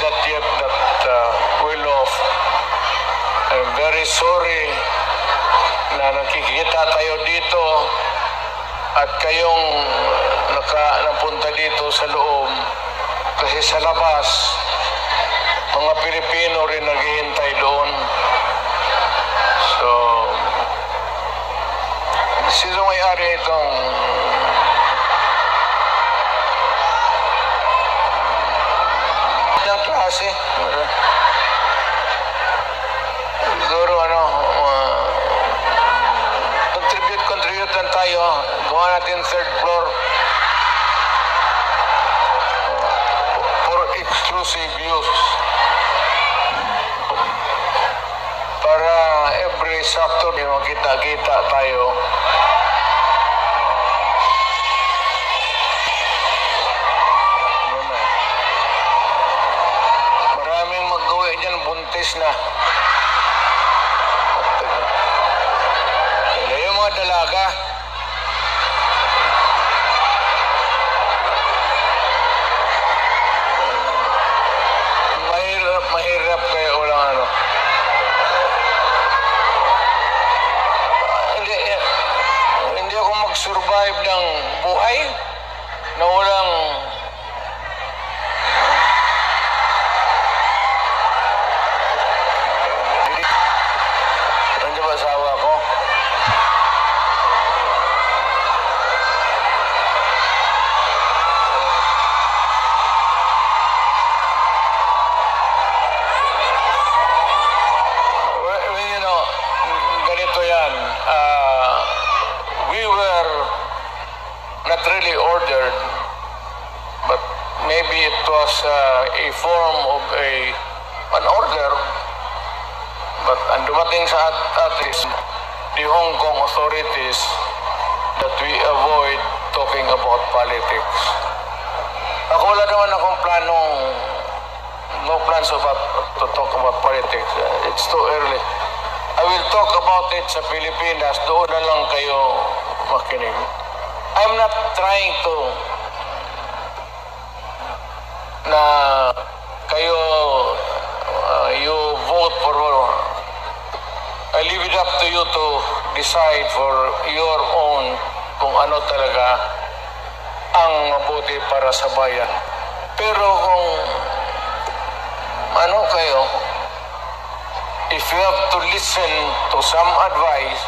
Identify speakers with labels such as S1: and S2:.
S1: that yet that will off. I'm very sorry na nakikita tayo dito at kayong napunta dito sa loob kasi sa labas mga Pilipino rin naghihintay doon. So, sino may-ari itong ng klase? Siguro contribute lang tayo. Gawa natin third floor for exclusive use. Para every Saturday makita-kita tayo. Maraming mag-uwi dyan, buntis na. Yung mga dalaga, mahirap kayo walang hindi ako mag-survive ng buhay na walang nandiyan ba asawa ko? We were not really ordered, but maybe it was a form of an order. But ang dumating sa atin, the Hong Kong authorities, that we avoid talking about politics. Ako wala naman akong no plans to talk about politics. It's too early. I will talk about it sa Pilipinas. Doon na lang kayo makinig. I'm not trying to na kayo you vote for I leave it up to you to decide for your own kung ano talaga ang mabuti para sa bayan. Pero kung kayo, if you have to listen to some advice,